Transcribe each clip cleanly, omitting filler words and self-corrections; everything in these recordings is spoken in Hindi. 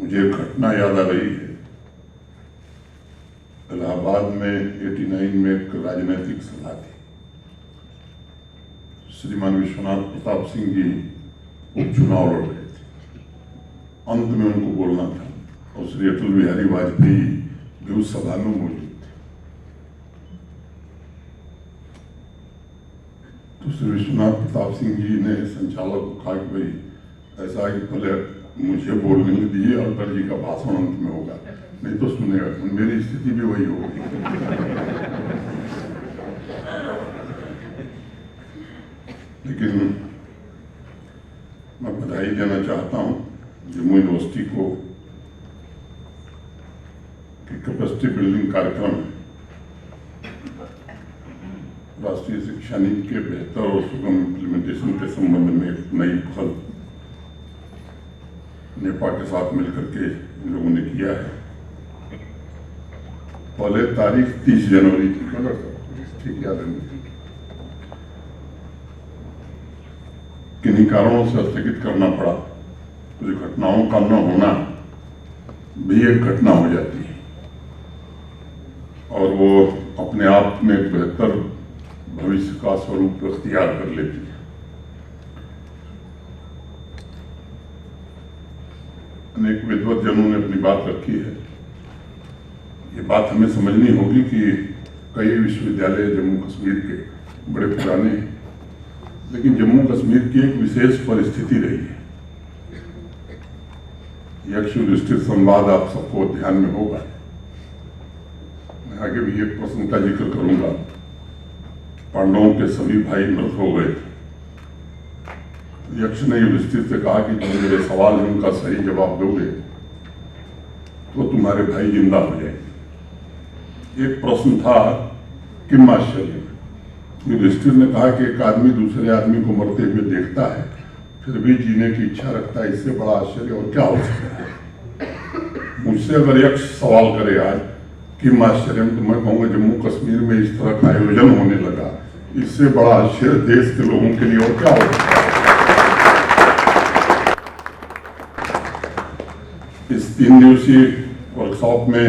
मुझे एक घटना याद आ रही है। इलाहाबाद में 89 में एक राजनीतिक सभा थी। श्रीमान विश्वनाथ प्रताप सिंह जी उपचुनाव लड़ रहे थे। अंत में उनको बोलना था और श्री अटल बिहारी वाजपेयी भी उस सभा में मौजूद थे। तो श्री विश्वनाथ प्रताप सिंह जी ने संचालक को कहा कि भाई ऐसा है कि पहले मुझे बोलने दीजिए, अटल जी का भाषण अंत में होगा, नहीं तो सुनेगा। मेरी स्थिति भी वही हो गई। लेकिन मैं बधाई देना चाहता हूं जम्मू यूनिवर्सिटी को कि कैपेसिटी बिल्डिंग कार्यक्रम राष्ट्रीय शिक्षा नीति के बेहतर और सुगम इम्प्लीमेंटेशन के संबंध में एक नई पहल नेपा के साथ मिलकर के इन लोगों ने किया है। पहले तारीख 30 जनवरी थी, ठीक याद है, किन्हीं कारणों से स्थगित करना पड़ा। कुछ घटनाओं का न होना भी एक घटना हो जाती है और वो अपने आप में एक बेहतर भविष्य का स्वरूप अख्तियार कर लेती है। अनेक विद्वत जनों ने अपनी बात रखी है। ये बात हमें समझनी होगी कि कई विश्वविद्यालय जम्मू कश्मीर के बड़े पुराने हैं, लेकिन जम्मू कश्मीर की एक विशेष परिस्थिति रही है। यक्ष युधिष्ठिर संवाद आप सबको ध्यान में होगा। मैं आगे भी एक प्रश्न का जिक्र करूंगा। पांडवों के सभी भाई मृत हो गए थे। यक्ष ने युधिष्ठिर से कहा कि जो मेरे सवाल है उनका सही जवाब दोगे तो तुम्हारे भाई जिंदा हो जाएंगे। एक प्रश्न था किम आश्चर्य। युधिष्ठिर ने कहा कि एक आदमी दूसरे आदमी को मरते हुए देखता है फिर भी जीने की इच्छा रखता है, इससे बड़ा आश्चर्य और क्या हो सकता है। मुझसे अगर यक्ष सवाल करे आज किम आश्चर्य, तो मैं कहूँगा जम्मू कश्मीर में इस तरह का आयोजन होने लगा, इससे बड़ा आश्चर्य देश के लोगों के लिए और क्या हो सकता है। इस 3 दिवसीय वर्कशॉप में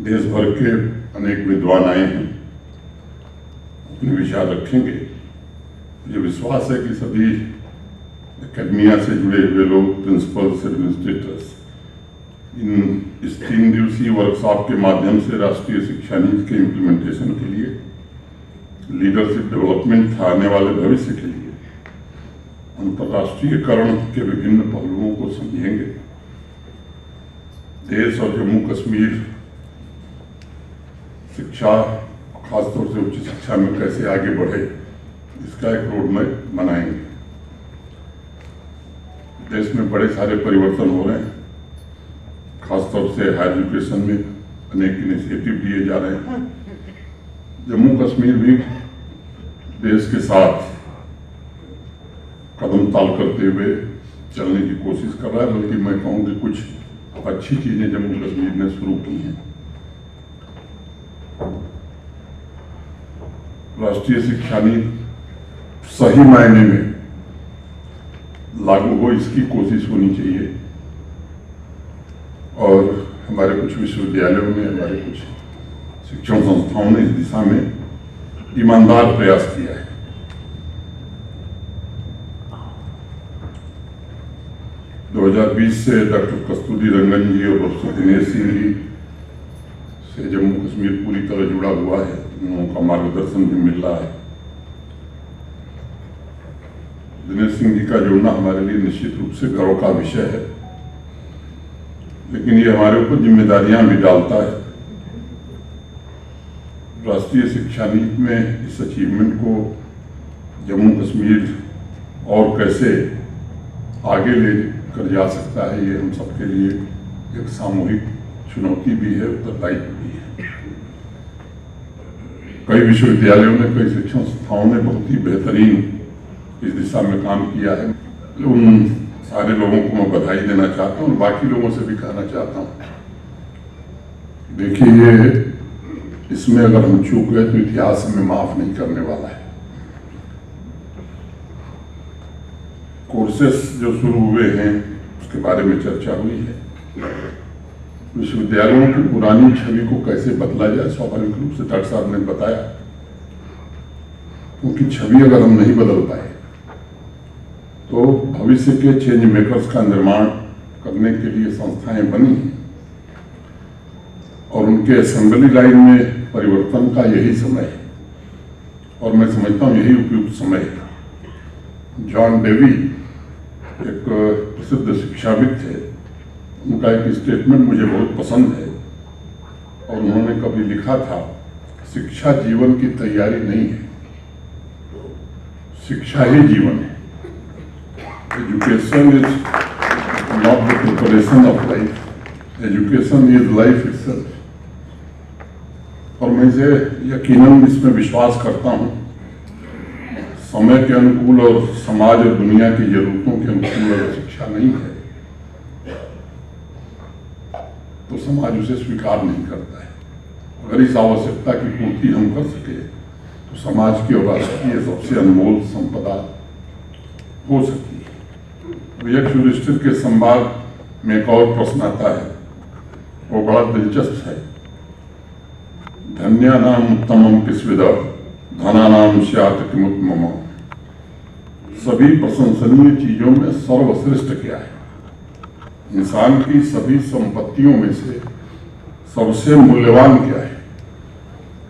देश भर के अनेक विद्वान आए हैं, अपने विचार रखेंगे। मुझे विश्वास है कि सभी एकेडमिया से जुड़े हुए लोग, प्रिंसिपल्स, एडमिनिस्ट्रेटर्स इस 3 दिवसीय वर्कशॉप के माध्यम से राष्ट्रीय शिक्षा नीति के इम्प्लीमेंटेशन के लिए, लीडरशिप डेवलपमेंट आने वाले भविष्य के लिए अंतर्राष्ट्रीयकरण के विभिन्न पहलुओं को समझेंगे। देश और जम्मू कश्मीर शिक्षा, खासतौर से उच्च शिक्षा में कैसे आगे बढ़े, इसका एक रोड मैप बनाएंगे। देश में बड़े सारे परिवर्तन हो रहे हैं, खासतौर से हायर एजुकेशन में अनेक इनिशिएटिव लिए जा रहे हैं। जम्मू कश्मीर भी देश के साथ कदम ताल करते हुए चलने की कोशिश कर रहा है, बल्कि मैं कहूँ कि कुछ अच्छी चीजें जम्मू कश्मीर ने शुरू की हैं। राष्ट्रीय शिक्षा नीति सही मायने में लागू हो, इसकी कोशिश होनी चाहिए। और हमारे कुछ विश्वविद्यालयों में, हमारे कुछ शिक्षण संस्थाओं ने इस दिशा में ईमानदार प्रयास किया है। दो 2020 से डॉक्टर कस्तूरी रंगन जी और प्रोफेसर दिनेश सिंह जी से जम्मू कश्मीर पूरी तरह जुड़ा हुआ है, उनका मार्गदर्शन भी मिल रहा है। दिनेश सिंह जी का जुड़ना हमारे लिए निश्चित रूप से गर्व का विषय है, लेकिन ये हमारे ऊपर जिम्मेदारियां भी डालता है। राष्ट्रीय शिक्षा नीति में इस अचीवमेंट को जम्मू कश्मीर और कैसे आगे ले कर जा सकता है, ये हम सबके लिए एक सामूहिक चुनौती भी है, उत्तरदायित्व भी है। कई विश्वविद्यालयों ने, कई शिक्षण संस्थाओं ने बहुत ही बेहतरीन इस दिशा में काम किया है। उन सारे लोगों को मैं बधाई देना चाहता हूँ, बाकी लोगों से भी कहना चाहता हूँ। देखिए, ये इसमें अगर हम चूक गए तो इतिहास हमें माफ नहीं करने वाला है। कोर्सेस जो शुरू हुए हैं उसके बारे में चर्चा हुई है। विश्वविद्यालयों की पुरानी छवि को कैसे बदला जाए, स्वाभाविक रूप से डॉक्टर साहब ने बताया, क्योंकि छवि अगर हम नहीं बदल पाए तो भविष्य के चेंज मेकर्स का निर्माण करने के लिए संस्थाएं बनी और उनके असेंबली लाइन में परिवर्तन का यही समय है और मैं समझता हूं यही उपयुक्त समय है। जॉन डेवी एक प्रसिद्ध शिक्षाविद थे, उनका एक स्टेटमेंट मुझे बहुत पसंद है और उन्होंने कभी लिखा था, शिक्षा जीवन की तैयारी नहीं है, शिक्षा ही जीवन है। Education is not the preparation of life, education is life itself. और मैं इसे यकीनन इसमें विश्वास करता हूं, समय के अनुकूल और समाज और दुनिया की जरूरतों के अनुकूल अगर शिक्षा नहीं है तो समाज उसे स्वीकार नहीं करता है। अगर इस आवश्यकता की पूर्ति हम कर सके तो समाज की और राष्ट्र की सबसे अनमोल संपदा हो सकती है। यक्ष युधिष्ठिर के संवाद में एक और प्रश्न आता है, वो बड़ा दिलचस्प है। धन्यानाम उत्तमम किस्विदा धनानाम स्यात् किमुत्तमम्। सभी प्रशंसनीय चीजों में सर्वश्रेष्ठ क्या है? इंसान की सभी संपत्तियों में से सबसे मूल्यवान क्या है?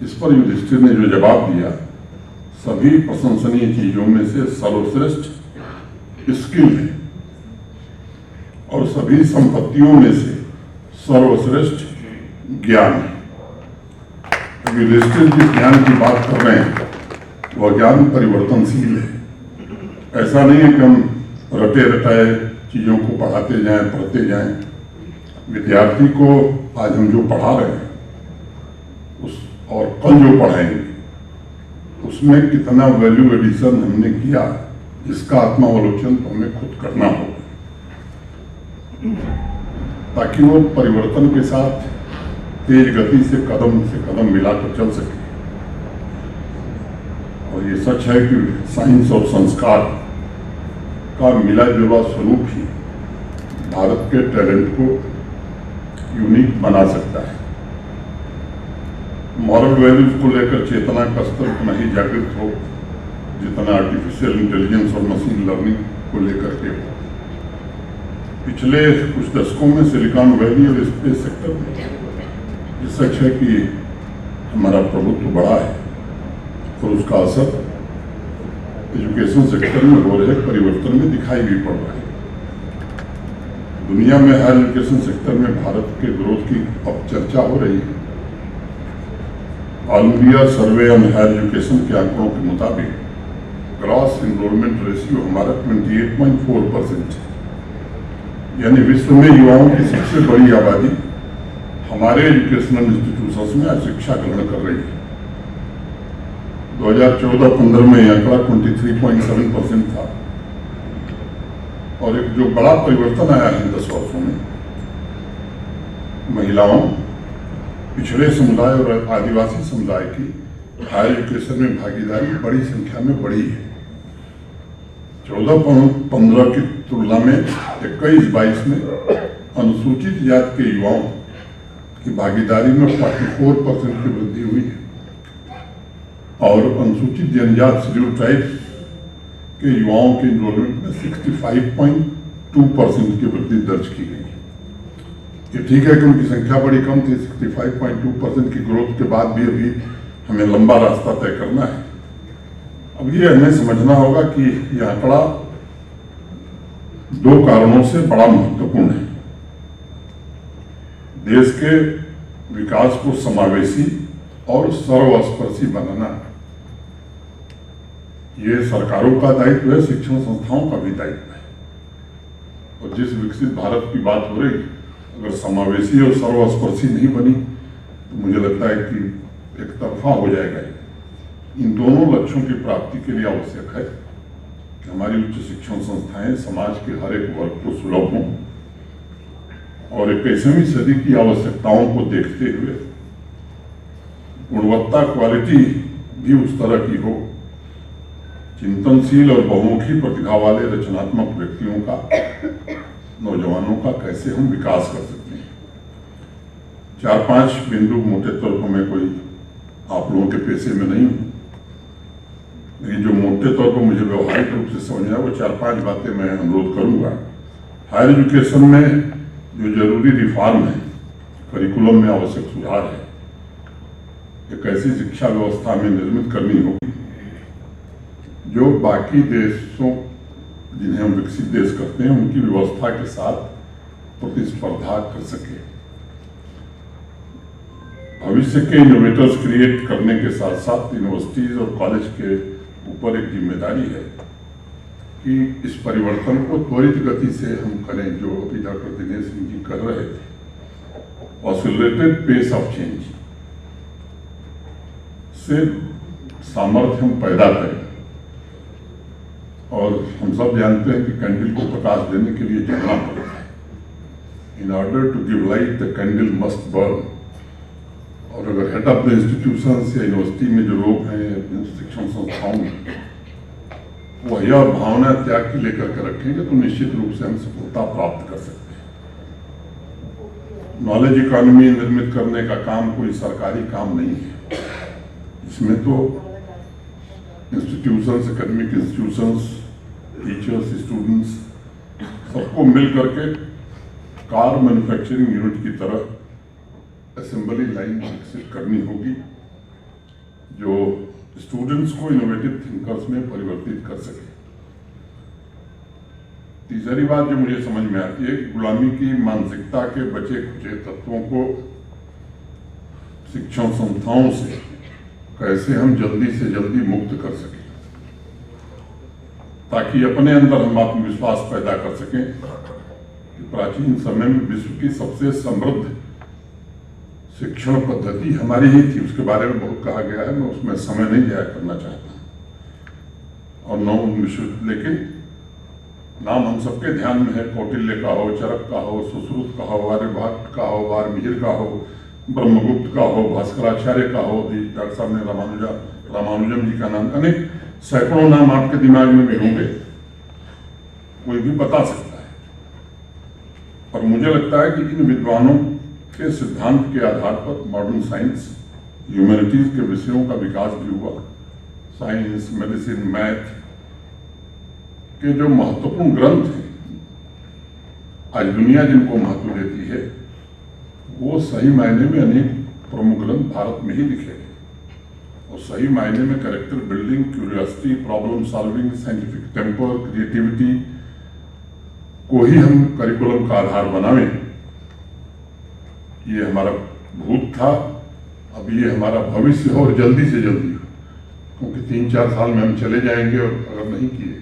इस पर युधिष्ठिर ने जो जवाब दिया, सभी प्रशंसनीय चीजों में से सर्वश्रेष्ठ स्किल है और सभी संपत्तियों में से सर्वश्रेष्ठ ज्ञान है। युधिष्ठिर जिस ज्ञान की बात कर रहे हैं वह ज्ञान परिवर्तनशील है। ऐसा नहीं है कि हम रटे रटाए चीजों को पढ़ाते जाएं, पढ़ते जाएं। विद्यार्थी को आज हम जो पढ़ा रहे हैं उस और कल जो पढ़ाएंगे उसमें कितना वैल्यू एडिशन हमने किया, इसका आत्मावलोकन तो हमें खुद करना होगा, ताकि वो परिवर्तन के साथ तेज गति से कदम मिलाकर चल सके। और ये सच है कि साइंस और संस्कार का मिला जुला स्वरूप ही भारत के टैलेंट को यूनिक बना सकता है। मॉरल वैल्यूज को लेकर चेतना का स्तर उतना ही जागृत हो जितना आर्टिफिशियल इंटेलिजेंस और मशीन लर्निंग को लेकर के हो। पिछले कुछ दशकों में सिलिकॉन वैली और स्पेस सेक्टर में ये सच है कि हमारा प्रभुत्व बढ़ा है और उसका असर एजुकेशन सेक्टर में हो रहे परिवर्तन में दिखाई भी पड़ रहा है। दुनिया में हायर एजुकेशन सेक्टर में भारत के ग्रोथ की अब चर्चा हो रही है। All India survey on higher education के आंकड़ों के मुताबिक ग्रॉस एनरोलमेंट रेशियो हमारा 28.4% है, यानी विश्व में युवाओं की सबसे बड़ी आबादी हमारे एजुकेशनल इंस्टीट्यूशंस में शिक्षा ग्रहण कर रही है। 2014-15 में यह आंकड़ा 23.7% था और एक जो बड़ा परिवर्तन आया है 10 वर्षों में, महिलाओं, पिछड़े समुदाय और आदिवासी समुदाय की हायर एजुकेशन में भागीदारी बड़ी संख्या में बढ़ी है। 14-15 की तुलना में 21-22 में अनुसूचित जाति के युवाओं की भागीदारी में 44% की वृद्धि हुई है और अनुसूचित जनजाति शेड्यूल ट्राइब्स के युवाओं के एनरोलमेंट में 65.2% की वृद्धि दर्ज की गई है। ये ठीक है कि उनकी संख्या बड़ी कम थी, 65.2% की ग्रोथ के बाद भी अभी हमें लंबा रास्ता तय करना है। अब ये हमें समझना होगा कि यह आंकड़ा 2 कारणों से बड़ा महत्वपूर्ण है। देश के विकास को समावेशी और सर्वस्पर्शी बनाना ये सरकारों का दायित्व है, शिक्षण संस्थाओं का भी दायित्व है। और जिस विकसित भारत की बात हो रही, अगर समावेशी और सर्वस्पर्शी नहीं बनी तो मुझे लगता है कि एक तरफा हो जाएगा। इन दोनों लक्ष्यों की प्राप्ति के लिए आवश्यक है कि हमारी उच्च शिक्षण संस्थाएं समाज के हर एक वर्ग को सुलभ हों और 21वीं सदी की आवश्यकताओं को देखते हुए गुणवत्ता क्वालिटी भी उस तरह की हो। चिंतनशील और बहुमुखी प्रतिभा वाले रचनात्मक व्यक्तियों का, नौजवानों का कैसे हम विकास कर सकते हैं। 4-5 बिंदु मोटे तौर पर, मैं कोई आप लोगों के पेशे में नहीं हूँ, लेकिन जो मोटे तौर पर मुझे व्यवहारिक रूप से समझ आया वो 4-5 बातें मैं अनुरोध करूँगा। हायर एजुकेशन में जो जरूरी रिफॉर्म है, करिकुलम में आवश्यक सुधार है, एक ऐसी शिक्षा व्यवस्था में निर्मित करनी होगी जो बाकी देशों, जिन्हें हम विकसित देश कहते हैं, उनकी व्यवस्था के साथ प्रतिस्पर्धा कर सके। भविष्य के इनोवेटर्स क्रिएट करने के साथ साथ यूनिवर्सिटीज और कॉलेज के ऊपर एक जिम्मेदारी है कि इस परिवर्तन को त्वरित गति से हम करें, जो अभी डॉक्टर दिनेश सिंह जी कर रहे थे। ऑसिलेटेड पेस ऑफ चेंज से सामर्थ्य हम पैदा करें। और हम सब जानते हैं कि कैंडल को प्रकाश देने के लिए जलना पड़ता है। In order to give light the candle must burn. और अगर हेड ऑफ द इंस्टीट्यूशन या यूनिवर्सिटी में जो लोग हैं, शिक्षण संस्थाओं में, वो यह भावना त्याग की लेकर के रखेंगे तो निश्चित रूप से हम सफलता प्राप्त कर सकते हैं। नॉलेज इकोनॉमी निर्मित करने का काम कोई सरकारी काम नहीं है। इसमें तो institutions, academic institutions, teachers, students सबको मिल करके कार मैन्युफैक्चरिंग यूनिट की तरह असेंबली लाइन विकसित करनी होगी, जो स्टूडेंट्स को इनोवेटिव थिंकर्स में परिवर्तित कर सके। तीसरी बात जो मुझे समझ में आती है कि गुलामी की मानसिकता के बचे खुचे तत्वों को शिक्षण संस्थाओं से कैसे हम जल्दी से जल्दी मुक्त कर सकें, ताकि अपने अंदर हम आत्मविश्वास पैदा कर सकें कि प्राचीन समय में विश्व की सबसे समृद्ध शिक्षण पद्धति हमारी ही थी। उसके बारे में बहुत कहा गया है, मैं उसमें समय नहीं जाया करना चाहता। और लेकिन नाम हम सबके ध्यान में है। कौटिल्य का हो, चरक का हो, सुश्रुत का हो, आर्यभट्ट का हो, वाल्मीकि का हो, ब्रह्मगुप्त का हो, भास्कराचार्य का हो, डॉक्टर साहब ने रामानुजम जी का नाम, अनेक सैकड़ों नाम आपके दिमाग में भी होंगे, कोई भी बता सकता है। और मुझे लगता है कि इन विद्वानों के सिद्धांत के आधार पर मॉडर्न साइंस, ह्यूमैनिटीज के विषयों का विकास भी हुआ। साइंस, मेडिसिन, मैथ के जो महत्वपूर्ण ग्रंथ हैं, आज दुनिया जिनको महत्व देती है, वो सही मायने में अनेक प्रमुख ग्रंथ भारत में ही लिखे गए। और सही मायने में character building, curiosity, problem solving, scientific temper, creativity को ही हम करिकुलम का आधार बनावें। ये हमारा भूत था, अब ये हमारा भविष्य हो, और जल्दी से जल्दी हो, क्योंकि 3-4 साल में हम चले जाएंगे और अगर नहीं किए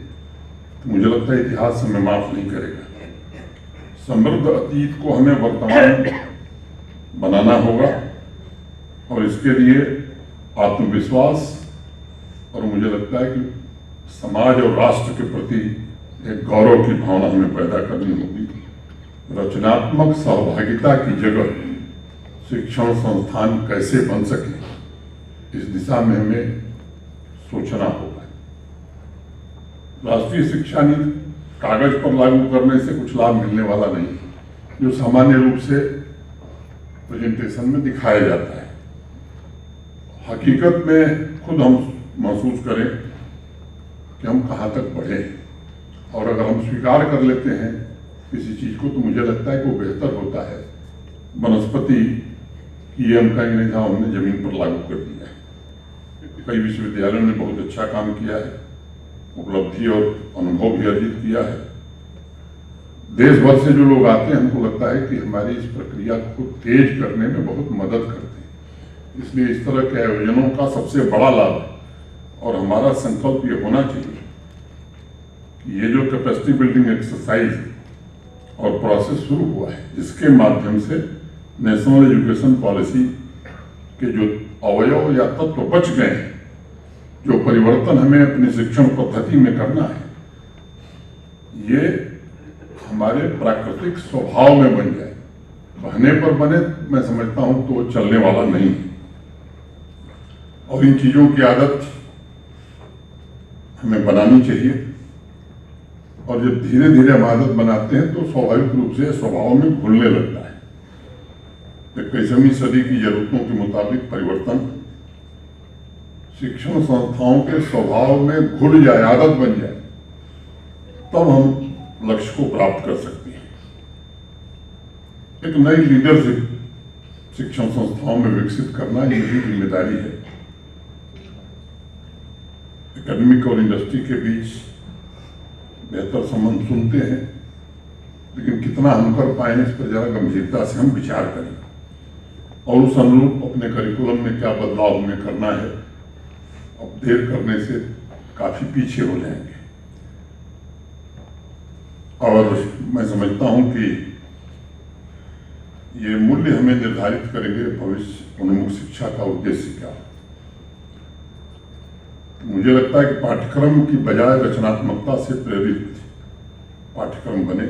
तो मुझे लगता है इतिहास हमें माफ नहीं करेगा। समृद्ध अतीत को हमें वर्तमान बनाना होगा, और इसके लिए आत्मविश्वास और मुझे लगता है कि समाज और राष्ट्र के प्रति एक गौरव की भावना हमें पैदा करनी होगी। रचनात्मक सहभागिता की जगह शिक्षण संस्थान कैसे बन सके, इस दिशा में हमें सोचना होगा। राष्ट्रीय शिक्षा नीति कागज पर लागू करने से कुछ लाभ मिलने वाला नहीं, जो सामान्य रूप से प्रेजेंटेशन में दिखाया जाता है। हकीकत में खुद हम महसूस करें कि हम कहाँ तक बढ़े, और अगर हम स्वीकार कर लेते हैं किसी चीज को, तो मुझे लगता है कि वो बेहतर होता है। वनस्पति की ये उनका ही नहीं था, हमने जमीन पर लागू कर दिया है। कई विश्वविद्यालयों ने बहुत अच्छा काम किया है, उपलब्धि और अनुभव भी अर्जित किया है। देश भर से जो लोग आते हैं, हमको लगता है कि हमारी इस प्रक्रिया को तेज करने में बहुत मदद करते हैं। इसलिए इस तरह के आयोजनों का सबसे बड़ा लाभ और हमारा संकल्प ये होना चाहिए कि ये जो कैपेसिटी बिल्डिंग एक्सरसाइज और प्रोसेस शुरू हुआ है, इसके माध्यम से नेशनल एजुकेशन पॉलिसी के जो अवयव या तत्व बच गए हैं, जो परिवर्तन हमें अपनी शिक्षण पद्धति में करना है, ये हमारे प्राकृतिक स्वभाव में बन जाए। कहने पर बने, मैं समझता हूं तो चलने वाला नहीं है। और इन चीजों की आदत हमें बनानी चाहिए, और जब धीरे धीरे हम आदत बनाते हैं तो स्वाभाविक रूप से स्वभाव में घुलने लगता है। 21वीं सदी की जरूरतों के मुताबिक परिवर्तन शिक्षण संस्थाओं के स्वभाव में घुल जाए, आदत बन जाए, तब हम लक्ष्य को प्राप्त कर सकते हैं। एक नई लीडरशिप शिक्षण संस्थाओं में विकसित करना ये मेरी जिम्मेदारी है। एकेडमिक और इंडस्ट्री के बीच बेहतर संबंध सुनते हैं, लेकिन कितना हम कर पाए इस पर जरा गंभीरता से हम विचार करें और उस अनुरूप अपने करिकुलम में क्या बदलाव हमें करना है। अब देर करने से काफी पीछे हो जाएंगे। और मैं समझता हूं कि ये मूल्य हमें निर्धारित करेंगे भविष्य उन्मुख शिक्षा का उद्देश्य क्या है। मुझे लगता है कि पाठ्यक्रम की बजाय रचनात्मकता से प्रेरित पाठ्यक्रम बने,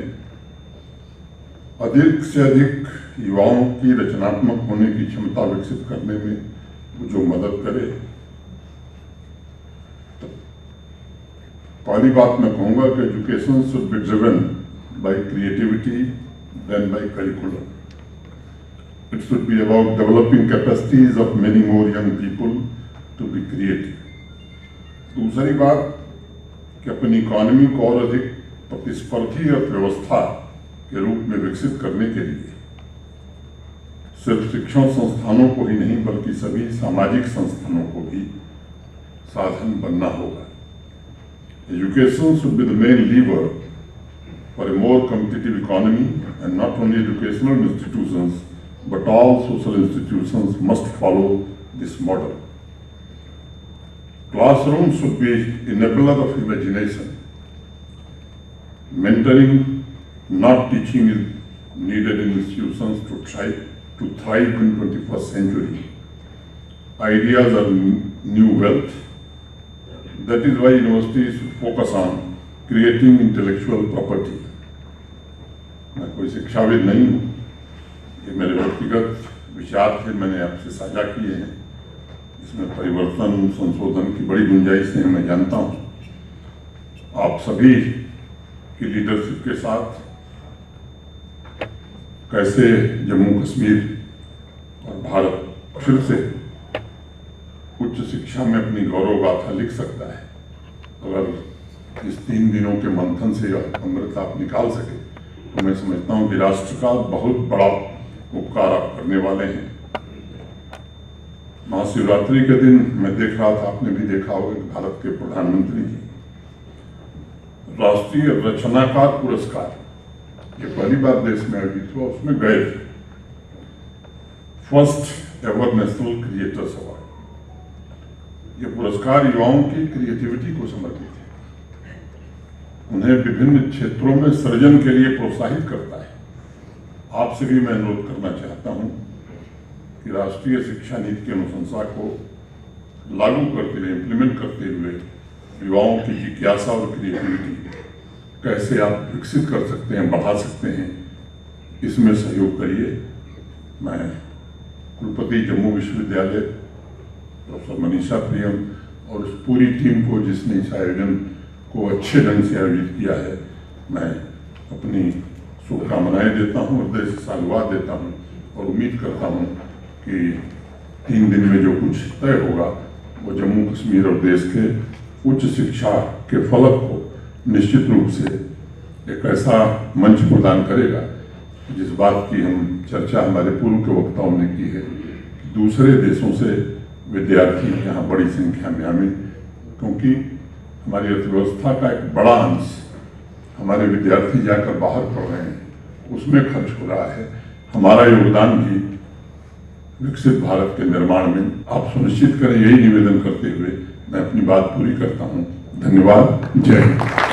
अधिक से अधिक युवाओं की रचनात्मक होने की क्षमता विकसित करने में जो मदद करे। तो पहली बात मैं कहूंगा कि education should be driven by creativity than by curriculum. It should be about developing capacities of many more young people to be creative. दूसरी बात कि अपनी इकोनॉमी को और अधिक प्रतिस्पर्धी अर्थव्यवस्था के रूप में विकसित करने के लिए सिर्फ शिक्षण संस्थानों को ही नहीं बल्कि सभी सामाजिक संस्थानों को भी साधन बनना होगा। Education should be the main lever for a more competitive economy, and not only educational institutions but all social institutions must follow this model. Classrooms should be enabler of imagination. Mentoring, not teaching, is needed in institutions to thrive in 21st century. Ideas are new wealth. That is why universities should focus on creating intellectual property. मैं कोई शिक्षाविद नहीं हूँ, ये मेरे व्यक्तिगत विचार थे, मैंने आपसे साझा किए हैं। इसमें परिवर्तन संशोधन की बड़ी गुंजाइश है, मैं जानता हूं। आप सभी की लीडरशिप के साथ कैसे जम्मू कश्मीर और भारत फिर से उच्च शिक्षा में अपनी गौरव गाथा लिख सकता है, अगर इस 3 दिनों के मंथन से अमृत आप निकाल सके तो मैं समझता हूं कि राष्ट्र का बहुत बड़ा उपकार आप करने वाले हैं। महाशिवरात्रि के दिन मैं देख रहा था, आपने भी देखा होगा कि भारत के प्रधानमंत्री जी राष्ट्रीय रचनाकार पुरस्कार ये पहली बार देश में आयोजित हुआ, उसमें गए थे। First ever national creators award. ये पुरस्कार युवाओं की क्रिएटिविटी को समर्पित है, उन्हें विभिन्न क्षेत्रों में सृजन के लिए प्रोत्साहित करता है। आपसे भी मैं अनुरोध करना चाहता हूं कि राष्ट्रीय शिक्षा नीति की अनुशंसा को लागू करते हुए, इम्प्लीमेंट करते हुए युवाओं की जिज्ञासा और क्रिएटिविटी कैसे आप विकसित कर सकते हैं, बढ़ा सकते हैं, इसमें सहयोग करिए। मैं कुलपति जम्मू विश्वविद्यालय प्रोफेसर मनीषा प्रियम और उस पूरी टीम को जिसने इस आयोजन को अच्छे ढंग से आयोजित किया है, मैं अपनी शुभकामनाएं देता हूं, हृदय से साधुवाद देता हूं और उम्मीद करता हूं कि 3 दिन में जो कुछ तय होगा वो जम्मू कश्मीर और देश के उच्च शिक्षा के फलक को निश्चित रूप से एक ऐसा मंच प्रदान करेगा जिस बात की हम चर्चा हमारे पूर्व के वक्ताओं ने की है कि दूसरे देशों से विद्यार्थी यहाँ बड़ी संख्या में आए, क्योंकि हमारी अर्थव्यवस्था का एक बड़ा अंश हमारे विद्यार्थी जाकर बाहर पढ़ रहे हैं, उसमें खर्च हो रहा है। हमारा योगदान भी विकसित भारत के निर्माण में आप सुनिश्चित करें, यही निवेदन करते हुए मैं अपनी बात पूरी करता हूं। धन्यवाद। जय हिंद।